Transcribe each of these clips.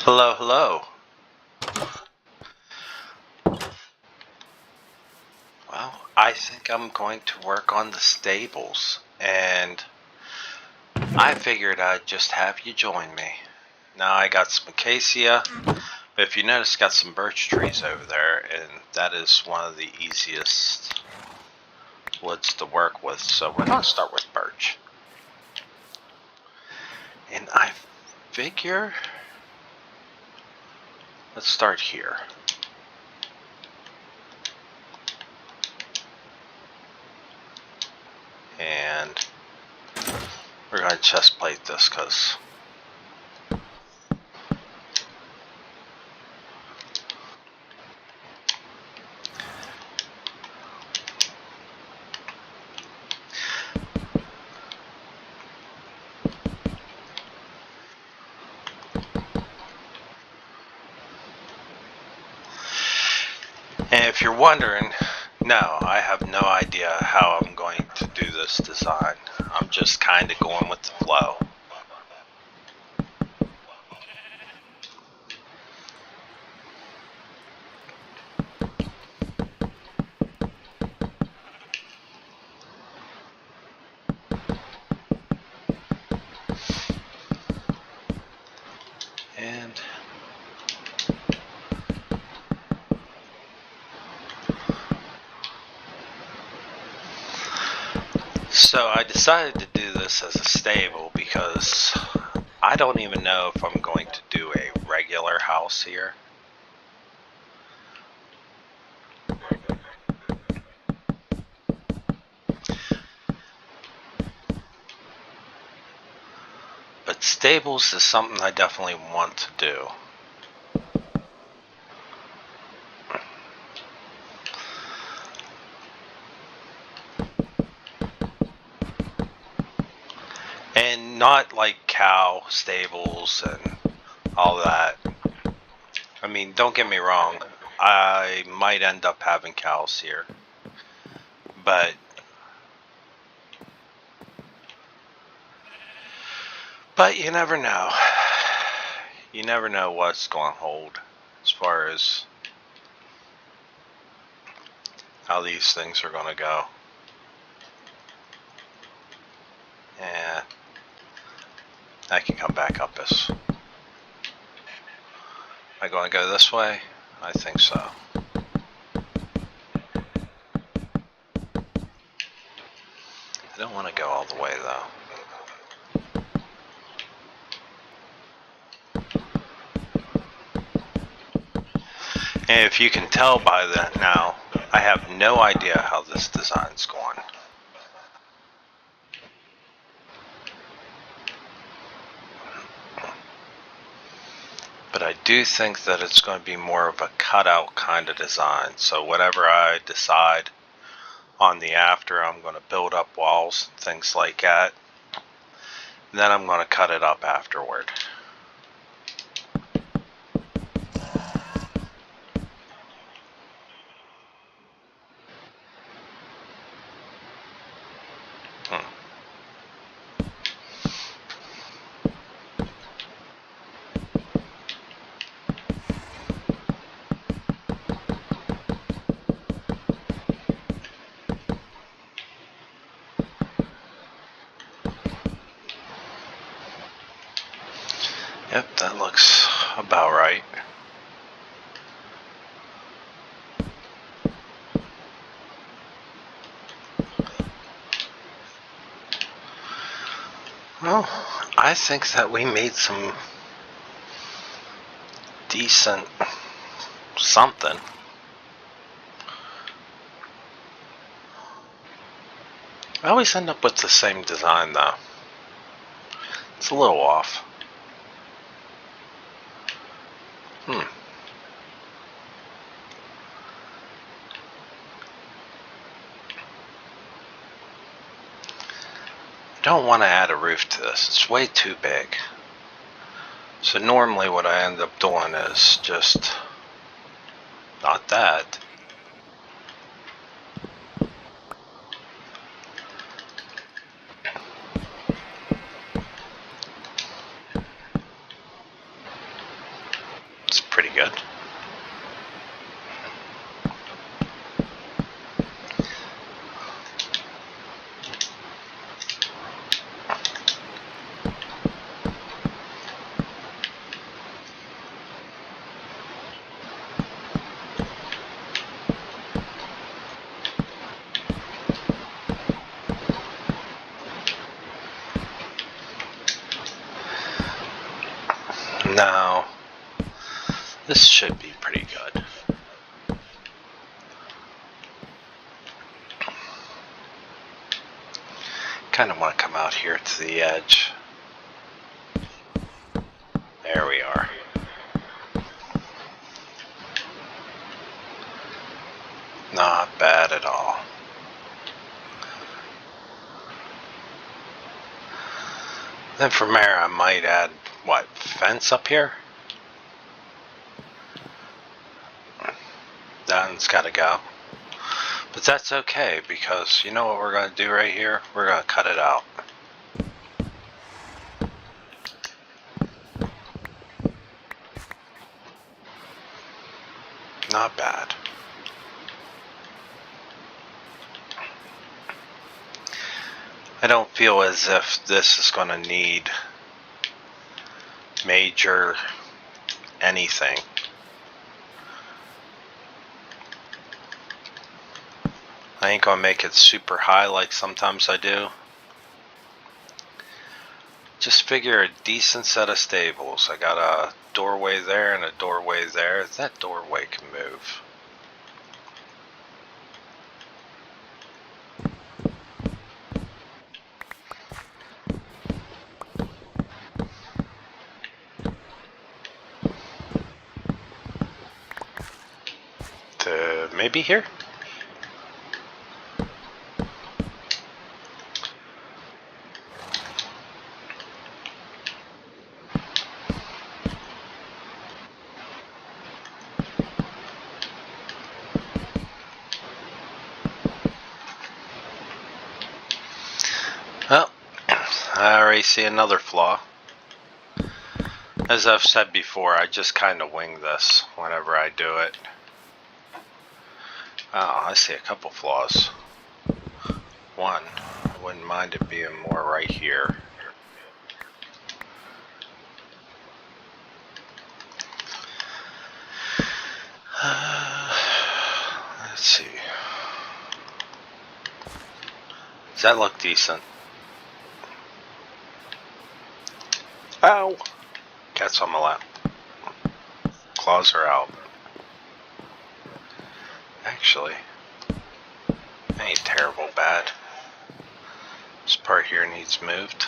Hello, hello. Well, I think I'm going to work on the stables, and I figured I'd just have you join me. Now I got some acacia, but if you notice, got some birch trees over there, and that is one of the easiest woods to work with, so we're going to start with birch. And I figure, let's start here. And we're going to chest plate this because and if you're wondering, no, I have no idea how I'm going to do this design. I'm just kind of going with the flow. And so I decided to do this as a stable because I don't even know if I'm going to do a regular house here. But stables is something I definitely want to do. And not like cow stables and all that. I mean, don't get me wrong, I might end up having cows here. But you never know. You never know what's going to hold as far as how these things are going to go. And I can come back up this. Am I going to go this way? I think so. I don't want to go all the way though. And if you can tell by that now, I have no idea how this design's going. But I do think that it's going to be more of a cutout kind of design. So whatever I decide on the after, I'm going to build up walls and things like that. And then I'm going to cut it up afterward. Yep, that looks about right. Well, I think that we made some decent something. I always end up with the same design though. It's a little off. I don't want to add a roof to this. It's way too big. So normally what I end up doing is just not that. No, this should be pretty good. Kind of want to come out here to the edge. There we are. Not bad at all. Then from there I might add, what, fence up here? That one's gotta go. But that's okay, because you know what we're gonna do right here? We're gonna cut it out. Not bad. I don't feel as if this is gonna need major anything. I ain't gonna make it super high like sometimes I do. Just figure a decent set of stables. I got a doorway there and a doorway there. That doorway can move. To maybe here? Well, I already see another flaw. As I've said before, I just kind of wing this whenever I do it. Oh, I see a couple flaws. One, I wouldn't mind it being more right here. Let's see. Does that look decent? Ow! Cat's on my lap. Claws are out. Actually, that ain't terrible bad. This part here needs moved.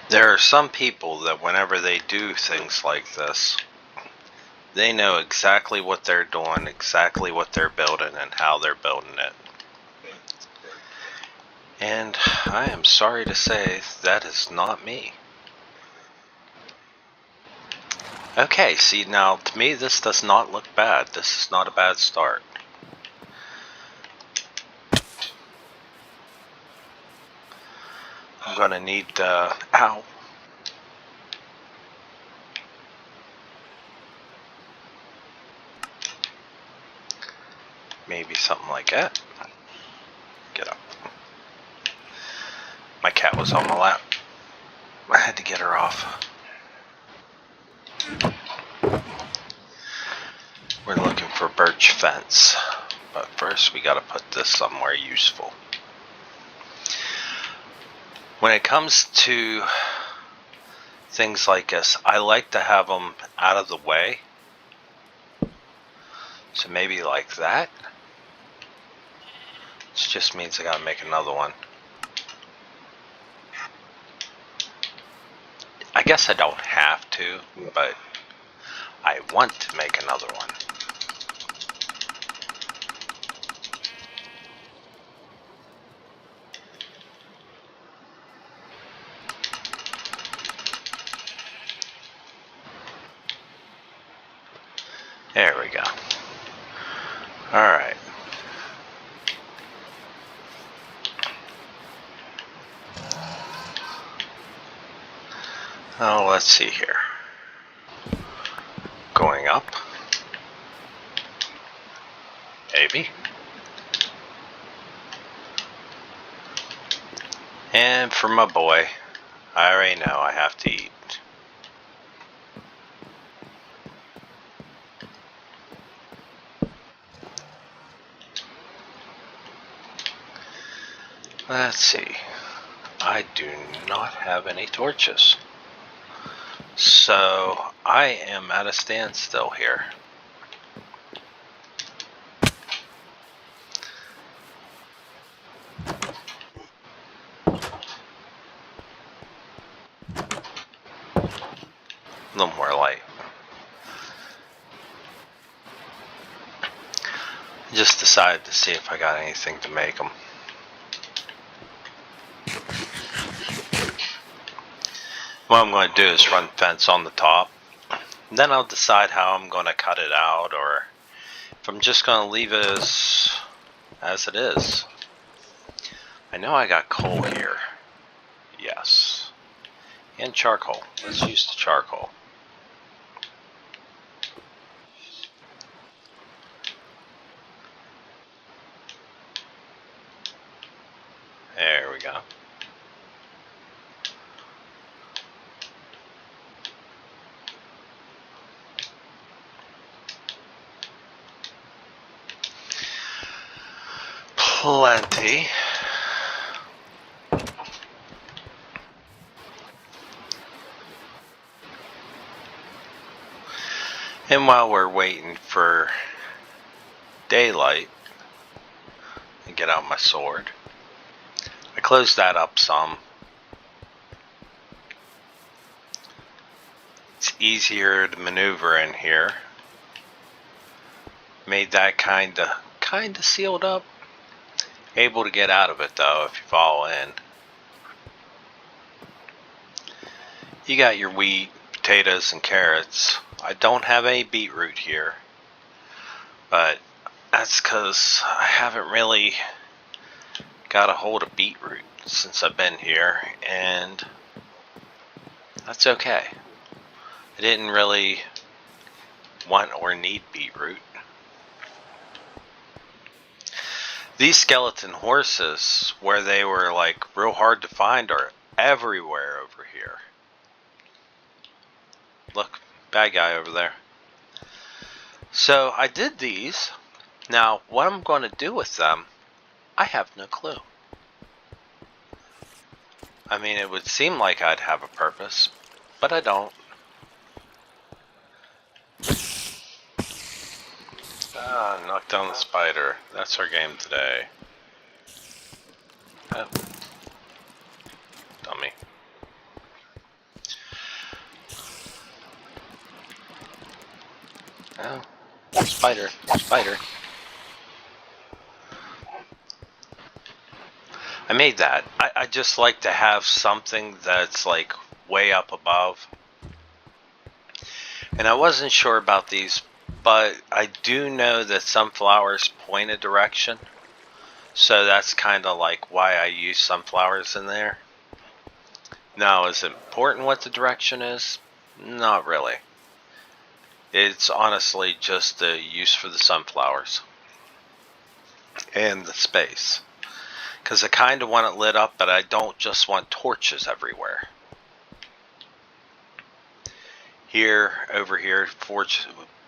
There are some people that whenever they do things like this, they know exactly what they're doing, exactly what they're building, and how they're building it. And I am sorry to say that is not me. Okay, see now to me this does not look bad. This is not a bad start. I'm gonna need, ow. Maybe something like that. Get up. My cat was on my lap. I had to get her off. We're looking for birch fence. But first we gotta put this somewhere useful. When it comes to things like this, I like to have them out of the way. So maybe like that. This just means I gotta make another one. I guess I don't have to, but I want to make another one. There we go. Alright. Oh, let's see here. Going up. Maybe. And for my boy, I already know I have to eat. Let's see. I do not have any torches. So I am at a standstill here. A little more light. Just decided to see if I got anything to make them. What I'm going to do is run fence on the top. Then I'll decide how I'm going to cut it out, or if I'm just going to leave it as it is. I know I got coal here. Yes. And charcoal. Let's use the charcoal. There we go. Plenty. And while we're waiting for daylight, I get out my sword. I closed that up some. It's easier to maneuver in here. Made that kinda sealed up. Able to get out of it though if you fall in. You got your wheat, potatoes, and carrots. I don't have any beetroot here, but that's because I haven't really got a hold of beetroot since I've been here, and that's okay. I didn't really want or need beetroot. These skeleton horses, where they were like real hard to find, are everywhere over here. Look, bad guy over there. So I did these. Now, what I'm going to do with them, I have no clue. I mean, it would seem like I'd have a purpose, but I don't. Knock down the spider. That's our game today. Oh. Dummy. Oh. Spider. Spider. I made that. I just like to have something that's like way up above. And I wasn't sure about these, but I do know that sunflowers point a direction. So that's kind of like why I use sunflowers in there. Now, is it important what the direction is? Not really. It's honestly just a use for the sunflowers. And the space. Because I kind of want it lit up, but I don't just want torches everywhere. Here, over here,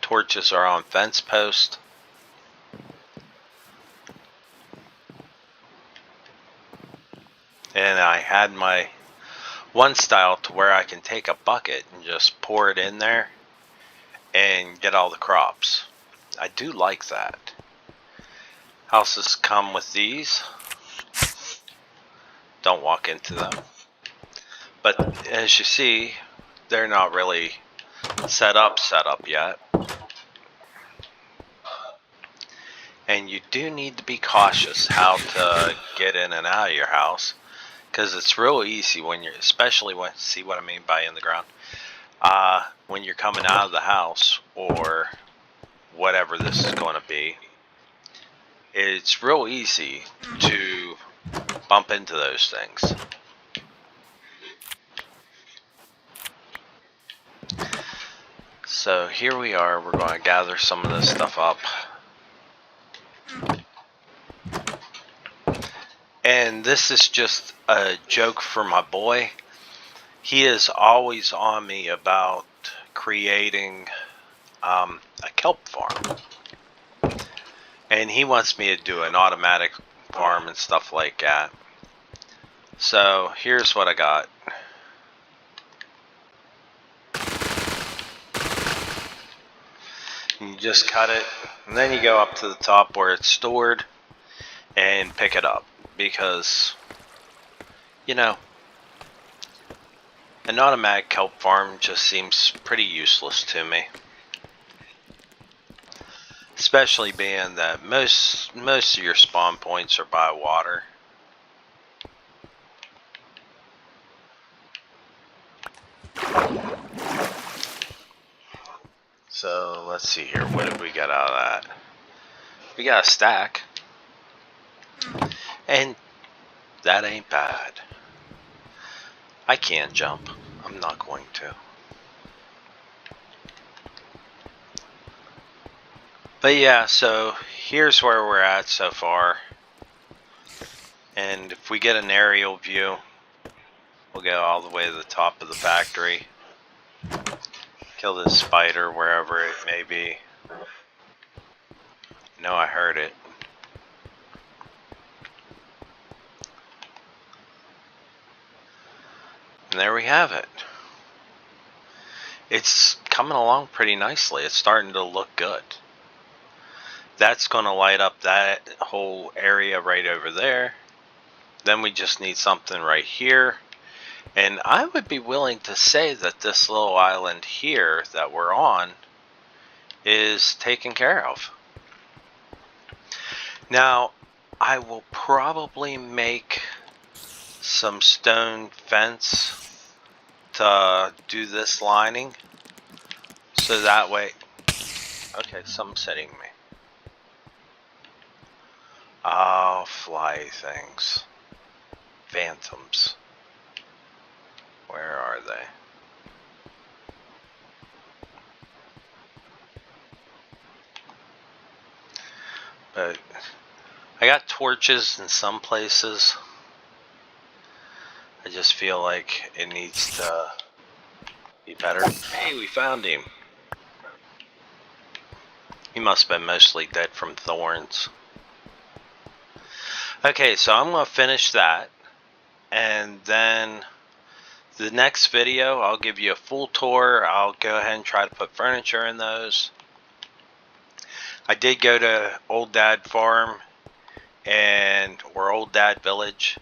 torches are on fence post. And I had my one style to where I can take a bucket and just pour it in there and get all the crops. I do like that. Houses come with these. Don't walk into them. But as you see, they're not really set up yet. And you do need to be cautious how to get in and out of your house, because it's real easy when you're, especially when, see what I mean by in the ground, when you're coming out of the house or whatever this is going to be, it's real easy to bump into those things. So here we are, we're going to gather some of this stuff up. And this is just a joke for my boy. He is always on me about creating a kelp farm. And he wants me to do an automatic farm and stuff like that. So here's what I got. You just cut it, and then you go up to the top where it's stored and pick it up, because, you know, an automatic kelp farm just seems pretty useless to me. Especially being that most of your spawn points are by water. So let's see here, what did we get out of that? We got a stack. And that ain't bad. I can't jump. I'm not going to. But yeah, so here's where we're at so far. And if we get an aerial view, we'll go all the way to the top of the factory. Kill this spider wherever it may be. No, I heard it. And there we have it. It's coming along pretty nicely. It's starting to look good. That's going to light up that whole area right over there. Then we just need something right here. And I would be willing to say that this little island here that we're on is taken care of. Now, I will probably make some stone fence to do this lining. So that way... Okay, something's hitting me. Oh, fly things. Phantoms. Where are they? But I got torches in some places. I just feel like it needs to be better. Hey, we found him. He must have been mostly dead from thorns. Okay, so I'm going to finish that. And then the next video, I'll give you a full tour. I'll go ahead and try to put furniture in those. I did go to Old Dad Farm or Old Dad Village,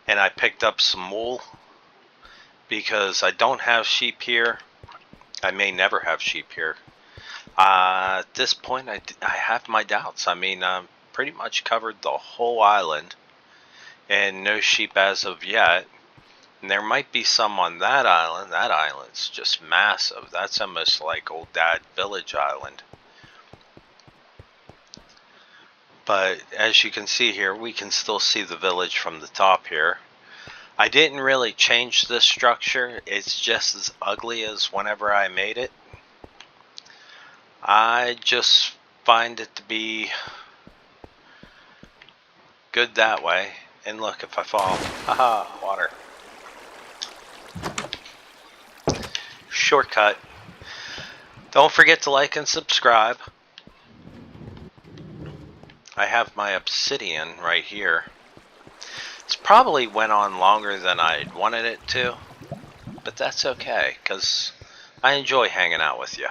and I picked up some wool because I don't have sheep here. I may never have sheep here. At this point, I have my doubts. I mean, I'm pretty much covered the whole island, and no sheep as of yet. And there might be some on that island. That island's just massive. That's almost like Old Dad Village Island. But as you can see here, we can still see the village from the top here. I didn't really change this structure. It's just as ugly as whenever I made it. I just find it to be good that way. And look, if I fall, haha, water. Shortcut. Don't forget to like and subscribe. I have my obsidian right here. It's probably went on longer than I wanted it to, but that's okay, because I enjoy hanging out with you.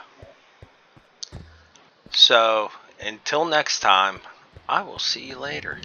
So, until next time, I will see you later.